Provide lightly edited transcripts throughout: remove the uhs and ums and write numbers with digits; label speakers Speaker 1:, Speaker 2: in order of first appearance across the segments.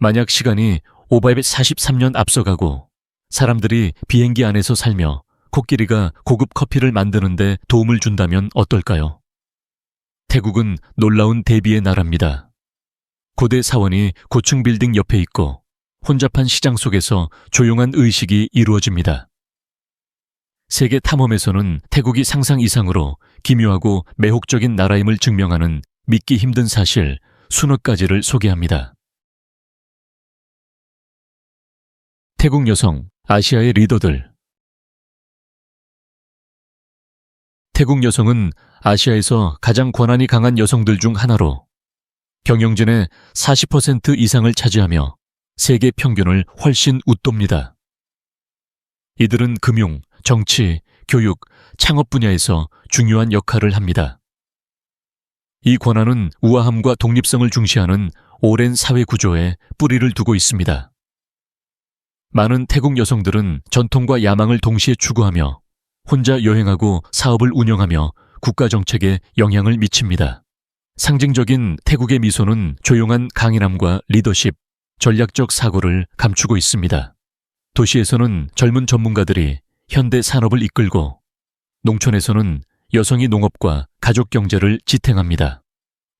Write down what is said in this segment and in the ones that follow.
Speaker 1: 만약 시간이 543년 앞서가고 사람들이 비행기 안에서 살며 코끼리가 고급 커피를 만드는데 도움을 준다면 어떨까요? 태국은 놀라운 대비의 나라입니다. 고대 사원이 고층 빌딩 옆에 있고 혼잡한 시장 속에서 조용한 의식이 이루어집니다. 세계 탐험에서는 태국이 상상 이상으로 기묘하고 매혹적인 나라임을 증명하는 믿기 힘든 사실 수백 가지를 소개합니다. 태국 여성, 아시아의 리더들. 태국 여성은 아시아에서 가장 권한이 강한 여성들 중 하나로 경영진의 40% 이상을 차지하며 세계 평균을 훨씬 웃돕니다. 이들은 금융, 정치, 교육, 창업 분야에서 중요한 역할을 합니다. 이 권한은 우아함과 독립성을 중시하는 오랜 사회 구조에 뿌리를 두고 있습니다. 많은 태국 여성들은 전통과 야망을 동시에 추구하며 혼자 여행하고 사업을 운영하며 국가 정책에 영향을 미칩니다. 상징적인 태국의 미소는 조용한 강인함과 리더십, 전략적 사고를 감추고 있습니다. 도시에서는 젊은 전문가들이 현대 산업을 이끌고 농촌에서는 여성이 농업과 가족 경제를 지탱합니다.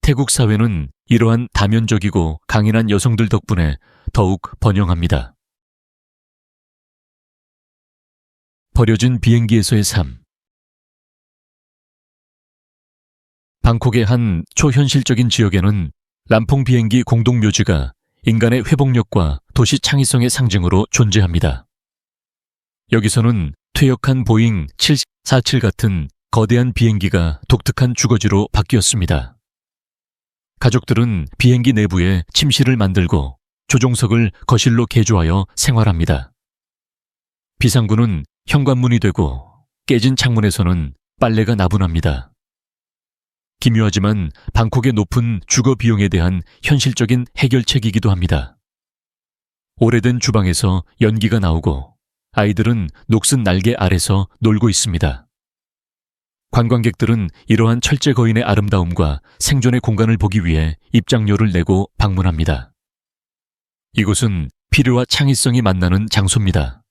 Speaker 1: 태국 사회는 이러한 다면적이고 강인한 여성들 덕분에 더욱 번영합니다. 버려진 비행기에서의 삶. 방콕의 한 초현실적인 지역에는 람퐁 비행기 공동묘지가 인간의 회복력과 도시 창의성의 상징으로 존재합니다. 여기서는 퇴역한 보잉 747 같은 거대한 비행기가 독특한 주거지로 바뀌었습니다. 가족들은 비행기 내부에 침실을 만들고 조종석을 거실로 개조하여 생활합니다. 비상구는 현관문이 되고 깨진 창문에서는 빨래가 나분합니다. 기묘하지만 방콕의 높은 주거 비용에 대한 현실적인 해결책이기도 합니다. 오래된 주방에서 연기가 나오고 아이들은 녹슨 날개 아래서 놀고 있습니다. 관광객들은 이러한 철제 거인의 아름다움과 생존의 공간을 보기 위해 입장료를 내고 방문합니다. 이곳은 필요와 창의성이 만나는 장소입니다.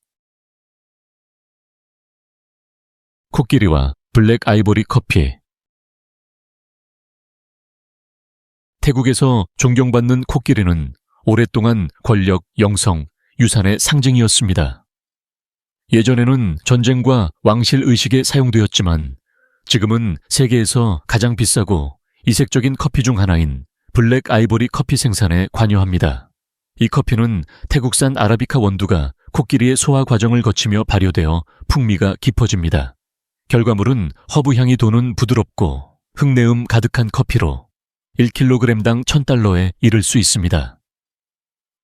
Speaker 1: 코끼리와 블랙 아이보리 커피. 태국에서 존경받는 코끼리는 오랫동안 권력, 영성, 유산의 상징이었습니다. 예전에는 전쟁과 왕실 의식에 사용되었지만 지금은 세계에서 가장 비싸고 이색적인 커피 중 하나인 블랙 아이보리 커피 생산에 관여합니다. 이 커피는 태국산 아라비카 원두가 코끼리의 소화 과정을 거치며 발효되어 풍미가 깊어집니다. 결과물은 허브 향이 도는 부드럽고 흙내음 가득한 커피로 1kg당 1,000달러에 이를 수 있습니다.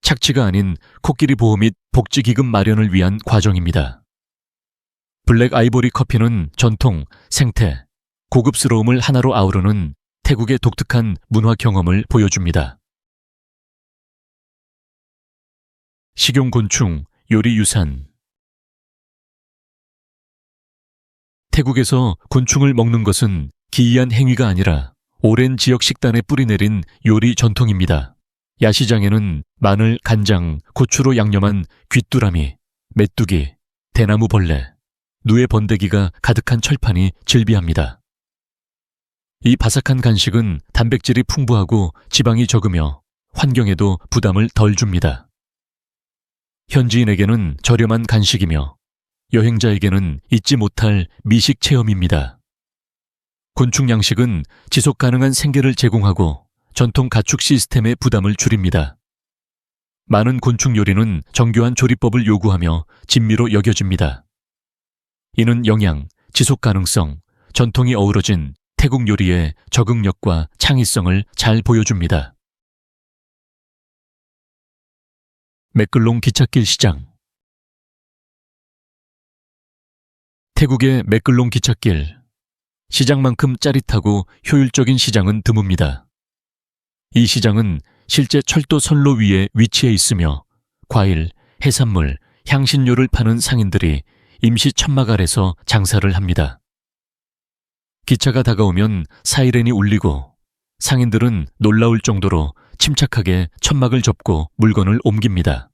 Speaker 1: 착취가 아닌 코끼리 보호 및 복지기금 마련을 위한 과정입니다. 블랙 아이보리 커피는 전통, 생태, 고급스러움을 하나로 아우르는 태국의 독특한 문화 경험을 보여줍니다. 식용곤충, 요리유산. 태국에서 곤충을 먹는 것은 기이한 행위가 아니라 오랜 지역 식단에 뿌리내린 요리 전통입니다. 야시장에는 마늘, 간장, 고추로 양념한 귀뚜라미, 메뚜기, 대나무 벌레, 누에 번데기가 가득한 철판이 즐비합니다. 이 바삭한 간식은 단백질이 풍부하고 지방이 적으며 환경에도 부담을 덜 줍니다. 현지인에게는 저렴한 간식이며 여행자에게는 잊지 못할 미식 체험입니다. 곤충 양식은 지속 가능한 생계를 제공하고 전통 가축 시스템의 부담을 줄입니다. 많은 곤충 요리는 정교한 조리법을 요구하며 진미로 여겨집니다. 이는 영양, 지속 가능성, 전통이 어우러진 태국 요리의 적응력과 창의성을 잘 보여줍니다. 맥글롱 기찻길 시장. 태국의 맥글롱 기찻길. 시장만큼 짜릿하고 효율적인 시장은 드뭅니다. 이 시장은 실제 철도 선로 위에 위치해 있으며 과일, 해산물, 향신료를 파는 상인들이 임시 천막 아래서 장사를 합니다. 기차가 다가오면 사이렌이 울리고 상인들은 놀라울 정도로 침착하게 천막을 접고 물건을 옮깁니다.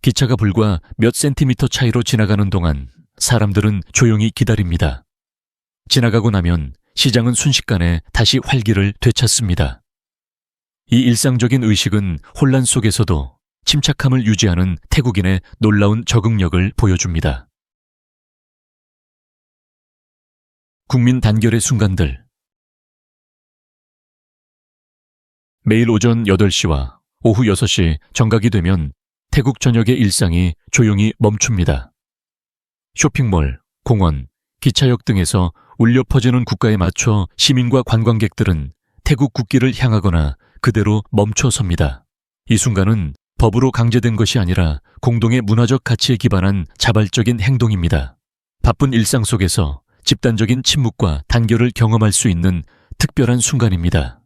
Speaker 1: 기차가 불과 몇 센티미터 차이로 지나가는 동안 사람들은 조용히 기다립니다. 지나가고 나면 시장은 순식간에 다시 활기를 되찾습니다. 이 일상적인 의식은 혼란 속에서도 침착함을 유지하는 태국인의 놀라운 적응력을 보여줍니다. 국민 단결의 순간들. 매일 오전 8시와 오후 6시 정각이 되면 태국 전역의 일상이 조용히 멈춥니다. 쇼핑몰, 공원, 기차역 등에서 울려 퍼지는 국가에 맞춰 시민과 관광객들은 태국 국기를 향하거나 그대로 멈춰 섭니다. 이 순간은 법으로 강제된 것이 아니라 공동의 문화적 가치에 기반한 자발적인 행동입니다. 바쁜 일상 속에서 집단적인 침묵과 단결을 경험할 수 있는 특별한 순간입니다.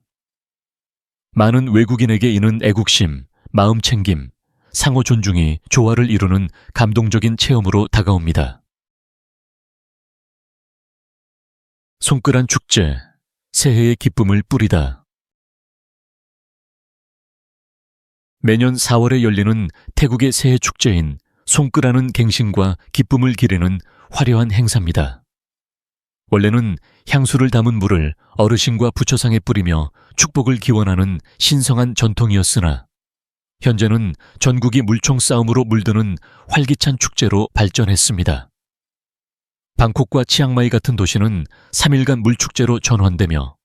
Speaker 1: 많은 외국인에게 이는 애국심, 마음챙김, 상호 존중이 조화를 이루는 감동적인 체험으로 다가옵니다. 손끄란 축제, 새해의 기쁨을 뿌리다. 매년 4월에 열리는 태국의 새해 축제인 손끄라는 갱신과 기쁨을 기리는 화려한 행사입니다. 원래는 향수를 담은 물을 어르신과 부처상에 뿌리며 축복을 기원하는 신성한 전통이었으나 현재는 전국이 물총 싸움으로 물드는 활기찬 축제로 발전했습니다. 방콕과 치앙마이 같은 도시는 3일간 물축제로 전환되며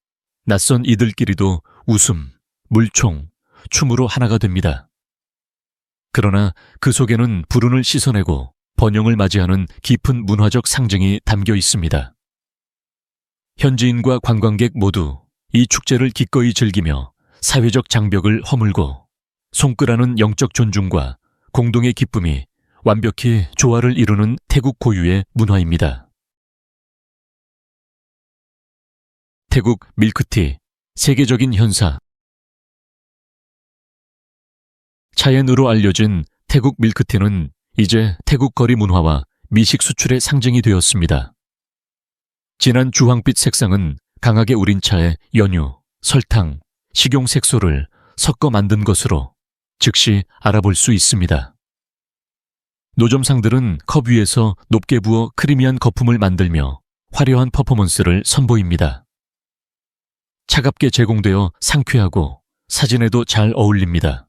Speaker 1: 낯선 이들끼리도 웃음, 물총, 춤으로 하나가 됩니다. 그러나 그 속에는 불운을 씻어내고 번영을 맞이하는 깊은 문화적 상징이 담겨 있습니다. 현지인과 관광객 모두 이 축제를 기꺼이 즐기며 사회적 장벽을 허물고 손끄라는 영적 존중과 공동의 기쁨이 완벽히 조화를 이루는 태국 고유의 문화입니다. 태국 밀크티, 세계적인 현사. 차엔으로 알려진 태국 밀크티는 이제 태국 거리 문화와 미식 수출의 상징이 되었습니다. 진한 주황빛 색상은 강하게 우린 차에 연유, 설탕, 식용색소를 섞어 만든 것으로 즉시 알아볼 수 있습니다. 노점상들은 컵 위에서 높게 부어 크리미한 거품을 만들며 화려한 퍼포먼스를 선보입니다. 차갑게 제공되어 상쾌하고 사진에도 잘 어울립니다.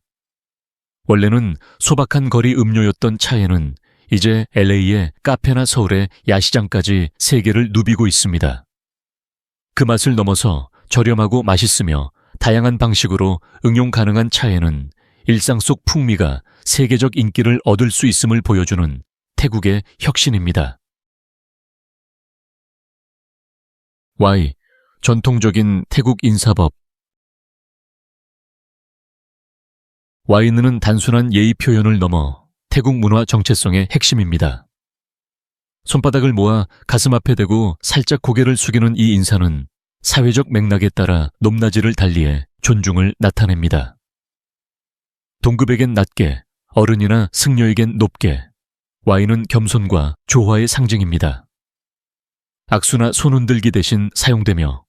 Speaker 1: 원래는 소박한 거리 음료였던 차에는 이제 LA의 카페나 서울의 야시장까지 세계를 누비고 있습니다. 그 맛을 넘어서 저렴하고 맛있으며 다양한 방식으로 응용 가능한 차에는 일상 속 풍미가 세계적 인기를 얻을 수 있음을 보여주는 태국의 혁신입니다. Y. 전통적인 태국 인사법. Y는 단순한 예의 표현을 넘어 태국 문화 정체성의 핵심입니다. 손바닥을 모아 가슴 앞에 대고 살짝 고개를 숙이는 이 인사는 사회적 맥락에 따라 높낮이를 달리해 존중을 나타냅니다. 동급에겐 낮게, 어른이나 승려에겐 높게, Y는 겸손과 조화의 상징입니다. 악수나 손 흔들기 대신 사용되며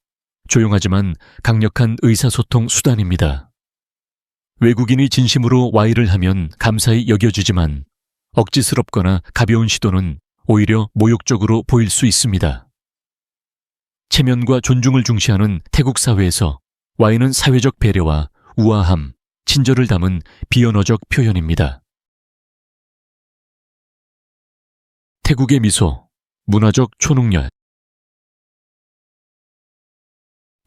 Speaker 1: 조용하지만 강력한 의사소통 수단입니다. 외국인이 진심으로 Y를 하면 감사히 여겨지지만 억지스럽거나 가벼운 시도는 오히려 모욕적으로 보일 수 있습니다. 체면과 존중을 중시하는 태국 사회에서 Y는 사회적 배려와 우아함, 친절을 담은 비언어적 표현입니다. 태국의 미소, 문화적 초능력.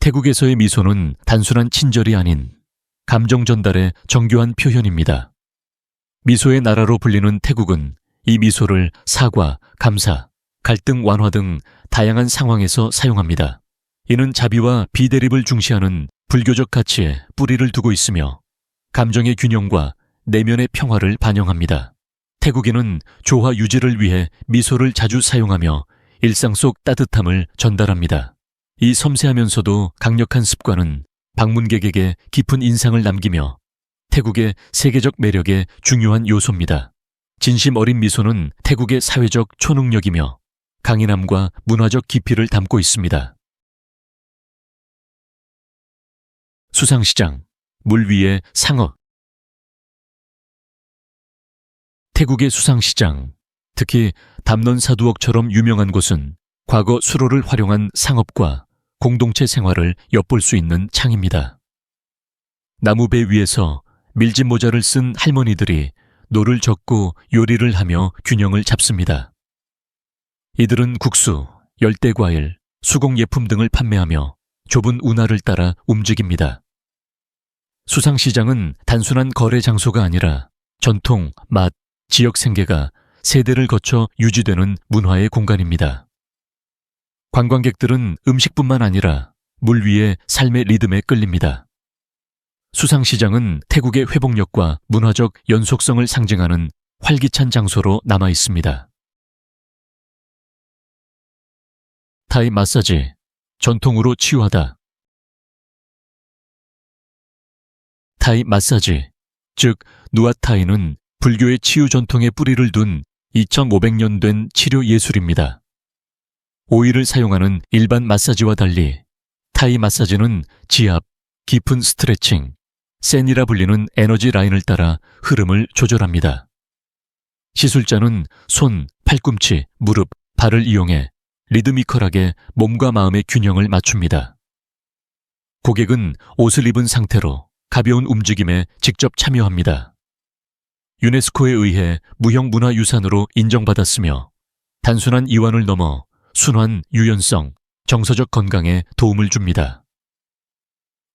Speaker 1: 태국에서의 미소는 단순한 친절이 아닌 감정 전달의 정교한 표현입니다. 미소의 나라로 불리는 태국은 이 미소를 사과, 감사, 갈등 완화 등 다양한 상황에서 사용합니다. 이는 자비와 비대립을 중시하는 불교적 가치에 뿌리를 두고 있으며 감정의 균형과 내면의 평화를 반영합니다. 태국인은 조화 유지를 위해 미소를 자주 사용하며 일상 속 따뜻함을 전달합니다. 이 섬세하면서도 강력한 습관은 방문객에게 깊은 인상을 남기며 태국의 세계적 매력의 중요한 요소입니다. 진심 어린 미소는 태국의 사회적 초능력이며 강인함과 문화적 깊이를 담고 있습니다. 수상시장, 물 위의 상어. 태국의 수상시장, 특히 담론사두옥처럼 유명한 곳은 과거 수로를 활용한 상업과 공동체 생활을 엿볼 수 있는 창입니다. 나무배 위에서 밀짚 모자를 쓴 할머니들이 노를 젓고 요리를 하며 균형을 잡습니다. 이들은 국수, 열대과일, 수공예품 등을 판매하며 좁은 운하를 따라 움직입니다. 수상시장은 단순한 거래 장소가 아니라 전통, 맛, 지역 생계가 세대를 거쳐 유지되는 문화의 공간입니다. 관광객들은 음식뿐만 아니라 물 위의 삶의 리듬에 끌립니다. 수상시장은 태국의 회복력과 문화적 연속성을 상징하는 활기찬 장소로 남아 있습니다. 타이 마사지, 전통으로 치유하다. 타이 마사지, 즉 누아타이는 불교의 치유 전통에 뿌리를 둔 2500년 된 치료 예술입니다. 오일을 사용하는 일반 마사지와 달리 타이 마사지는 지압, 깊은 스트레칭, 센이라 불리는 에너지 라인을 따라 흐름을 조절합니다. 시술자는 손, 팔꿈치, 무릎, 발을 이용해 리드미컬하게 몸과 마음의 균형을 맞춥니다. 고객은 옷을 입은 상태로 가벼운 움직임에 직접 참여합니다. 유네스코에 의해 무형문화유산으로 인정받았으며 단순한 이완을 넘어 순환, 유연성, 정서적 건강에 도움을 줍니다.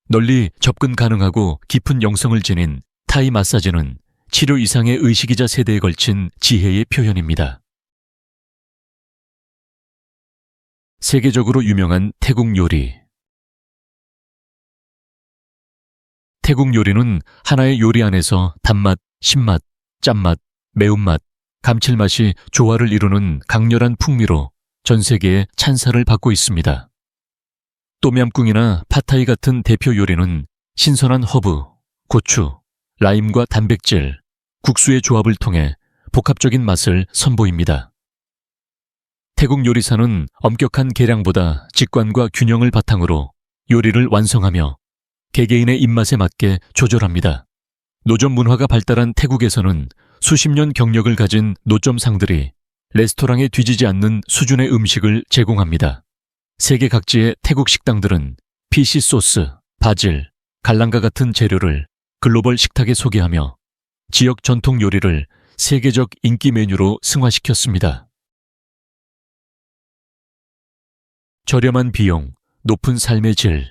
Speaker 1: 널리 접근 가능하고 깊은 영성을 지닌 타이 마사지는 치료 이상의 의식이자 세대에 걸친 지혜의 표현입니다. 세계적으로 유명한 태국 요리. 태국 요리는 하나의 요리 안에서 단맛, 신맛, 짠맛, 매운맛, 감칠맛이 조화를 이루는 강렬한 풍미로 전 세계에 찬사를 받고 있습니다. 똠얌꿍이나 팟타이 같은 대표 요리는 신선한 허브, 고추, 라임과 단백질, 국수의 조합을 통해 복합적인 맛을 선보입니다. 태국 요리사는 엄격한 계량보다 직관과 균형을 바탕으로 요리를 완성하며 개개인의 입맛에 맞게 조절합니다. 노점 문화가 발달한 태국에서는 수십 년 경력을 가진 노점상들이 레스토랑에 뒤지지 않는 수준의 음식을 제공합니다. 세계 각지의 태국 식당들은 피시 소스, 바질, 갈랑가 같은 재료를 글로벌 식탁에 소개하며 지역 전통 요리를 세계적 인기 메뉴로 승화시켰습니다. 저렴한 비용, 높은 삶의 질.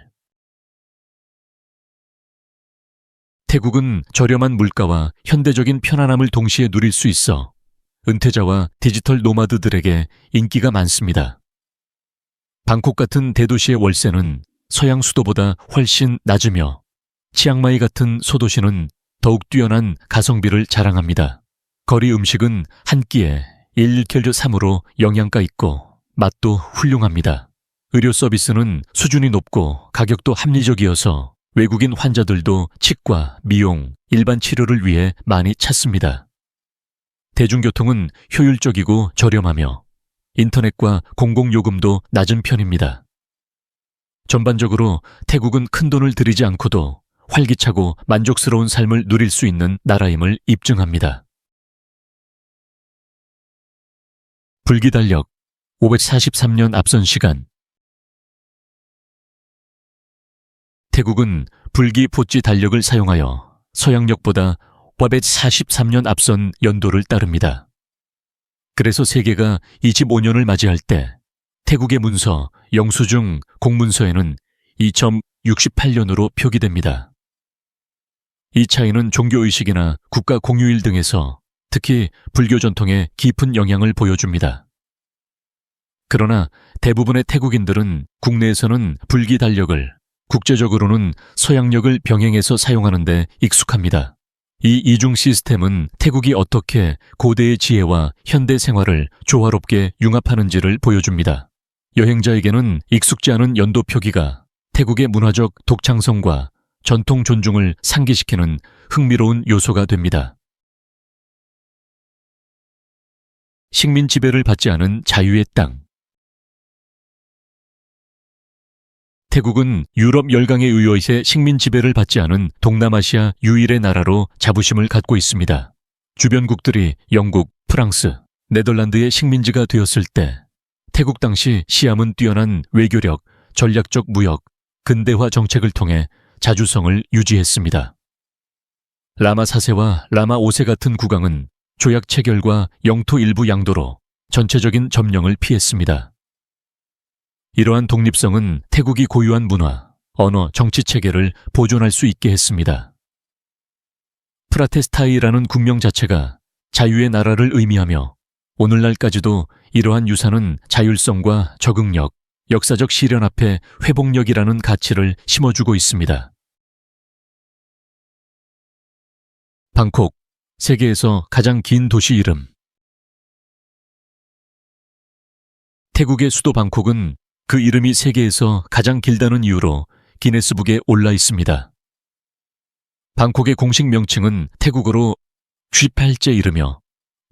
Speaker 1: 태국은 저렴한 물가와 현대적인 편안함을 동시에 누릴 수 있어 은퇴자와 디지털 노마드들에게 인기가 많습니다. 방콕 같은 대도시의 월세는 서양 수도보다 훨씬 낮으며 치앙마이 같은 소도시는 더욱 뛰어난 가성비를 자랑합니다. 거리 음식은 한 끼에 1킬로3으로 영양가 있고 맛도 훌륭합니다. 의료 서비스는 수준이 높고 가격도 합리적이어서 외국인 환자들도 치과, 미용, 일반 치료를 위해 많이 찾습니다. 대중교통은 효율적이고 저렴하며 인터넷과 공공요금도 낮은 편입니다. 전반적으로 태국은 큰돈을 들이지 않고도 활기차고 만족스러운 삶을 누릴 수 있는 나라임을 입증합니다. 불기달력, 543년 앞선 시간. 태국은 불기 포지 달력을 사용하여 서양력보다 543년 앞선 연도를 따릅니다. 그래서 세계가 25년을 맞이할 때 태국의 문서, 영수증, 공문서에는 2068년으로 표기됩니다. 이 차이는 종교의식이나 국가 공휴일 등에서 특히 불교 전통에 깊은 영향을 보여줍니다. 그러나 대부분의 태국인들은 국내에서는 불기 달력을, 국제적으로는 서양력을 병행해서 사용하는 데 익숙합니다. 이 이중 시스템은 태국이 어떻게 고대의 지혜와 현대 생활을 조화롭게 융합하는지를 보여줍니다. 여행자에게는 익숙지 않은 연도 표기가 태국의 문화적 독창성과 전통 존중을 상기시키는 흥미로운 요소가 됩니다. 식민 지배를 받지 않은 자유의 땅. 태국은 유럽 열강에 의거해 식민 지배를 받지 않은 동남아시아 유일의 나라로 자부심을 갖고 있습니다. 주변국들이 영국, 프랑스, 네덜란드의 식민지가 되었을 때 태국 당시 시암은 뛰어난 외교력, 전략적 무역, 근대화 정책을 통해 자주성을 유지했습니다. 라마 4세와 라마 5세 같은 국왕은 조약 체결과 영토 일부 양도로 전체적인 점령을 피했습니다. 이러한 독립성은 태국이 고유한 문화, 언어, 정치 체계를 보존할 수 있게 했습니다. 프라테스타이라는 국명 자체가 자유의 나라를 의미하며 오늘날까지도 이러한 유산은 자율성과 적응력, 역사적 시련 앞에 회복력이라는 가치를 심어주고 있습니다. 방콕, 세계에서 가장 긴 도시 이름. 태국의 수도 방콕은 그 이름이 세계에서 가장 길다는 이유로 기네스북에 올라 있습니다. 방콕의 공식 명칭은 태국어로 쥐팔제 이르며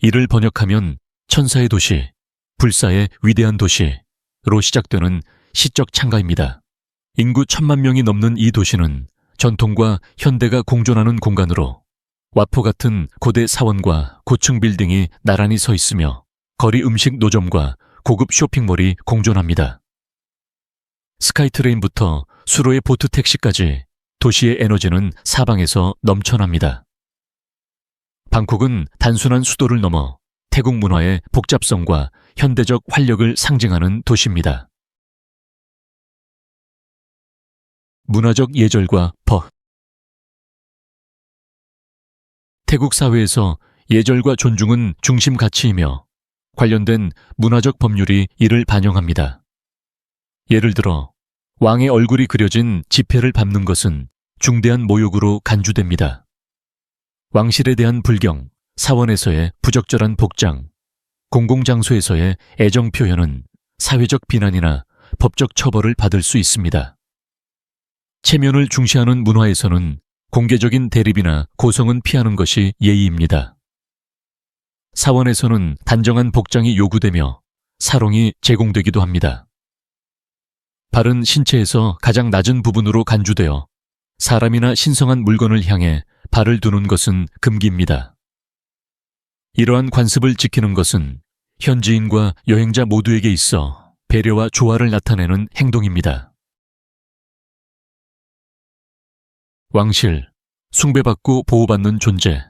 Speaker 1: 이를 번역하면 천사의 도시, 불사의 위대한 도시로 시작되는 시적 창가입니다. 인구 1,000만 명이 넘는 이 도시는 전통과 현대가 공존하는 공간으로 와포 같은 고대 사원과 고층 빌딩이 나란히 서 있으며 거리 음식 노점과 고급 쇼핑몰이 공존합니다. 스카이트레인부터 수로의 보트 택시까지 도시의 에너지는 사방에서 넘쳐납니다. 방콕은 단순한 수도를 넘어 태국 문화의 복잡성과 현대적 활력을 상징하는 도시입니다. 문화적 예절과 법. 태국 사회에서 예절과 존중은 중심 가치이며 관련된 문화적 법률이 이를 반영합니다. 예를 들어 왕의 얼굴이 그려진 지폐를 밟는 것은 중대한 모욕으로 간주됩니다. 왕실에 대한 불경, 사원에서의 부적절한 복장, 공공장소에서의 애정 표현은 사회적 비난이나 법적 처벌을 받을 수 있습니다. 체면을 중시하는 문화에서는 공개적인 대립이나 고성은 피하는 것이 예의입니다. 사원에서는 단정한 복장이 요구되며 사롱이 제공되기도 합니다. 발은 신체에서 가장 낮은 부분으로 간주되어 사람이나 신성한 물건을 향해 발을 두는 것은 금기입니다. 이러한 관습을 지키는 것은 현지인과 여행자 모두에게 있어 배려와 조화를 나타내는 행동입니다. 왕실, 숭배받고 보호받는 존재.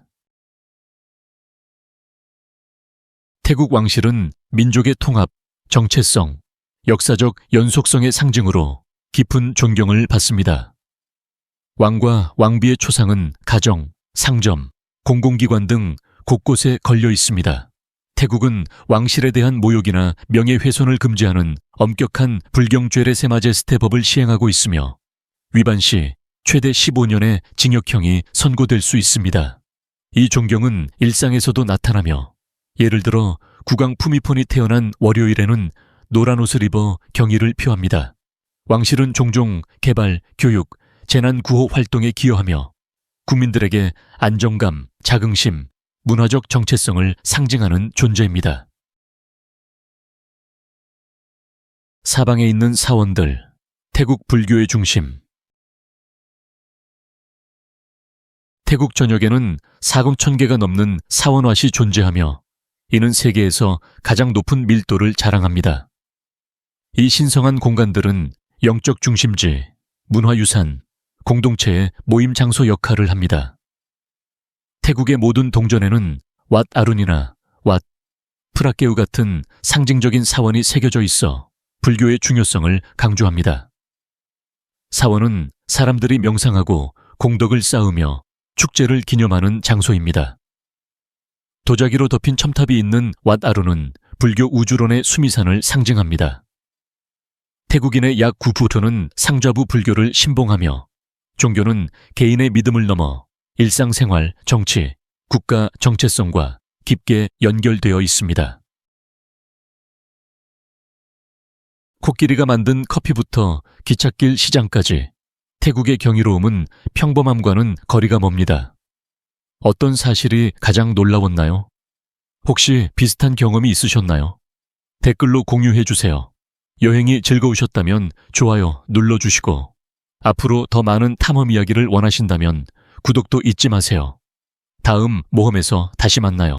Speaker 1: 태국 왕실은 민족의 통합, 정체성, 역사적 연속성의 상징으로 깊은 존경을 받습니다. 왕과 왕비의 초상은 가정, 상점, 공공기관 등 곳곳에 걸려 있습니다. 태국은 왕실에 대한 모욕이나 명예훼손을 금지하는 엄격한 불경죄레세 마제스테 법을 시행하고 있으며 위반 시 최대 15년의 징역형이 선고될 수 있습니다. 이 존경은 일상에서도 나타나며 예를 들어 국왕 푸미폰이 태어난 월요일에는 노란 옷을 입어 경의를 표합니다. 왕실은 종종 개발, 교육, 재난구호 활동에 기여하며 국민들에게 안정감, 자긍심, 문화적 정체성을 상징하는 존재입니다. 사방에 있는 사원들, 태국 불교의 중심. 태국 전역에는 4,000개가 넘는 사원왓이 존재하며 이는 세계에서 가장 높은 밀도를 자랑합니다. 이 신성한 공간들은 영적 중심지, 문화유산, 공동체의 모임 장소 역할을 합니다. 태국의 모든 동전에는 왓 아룬이나 왓, 프라케우 같은 상징적인 사원이 새겨져 있어 불교의 중요성을 강조합니다. 사원은 사람들이 명상하고 공덕을 쌓으며 축제를 기념하는 장소입니다. 도자기로 덮인 첨탑이 있는 왓 아룬은 불교 우주론의 수미산을 상징합니다. 태국인의 약 9%는 상좌부 불교를 신봉하며 종교는 개인의 믿음을 넘어 일상생활, 정치, 국가 정체성과 깊게 연결되어 있습니다. 코끼리가 만든 커피부터 기찻길 시장까지 태국의 경이로움은 평범함과는 거리가 멉니다. 어떤 사실이 가장 놀라웠나요? 혹시 비슷한 경험이 있으셨나요? 댓글로 공유해 주세요. 여행이 즐거우셨다면 좋아요 눌러주시고 앞으로 더 많은 탐험 이야기를 원하신다면 구독도 잊지 마세요. 다음 모험에서 다시 만나요.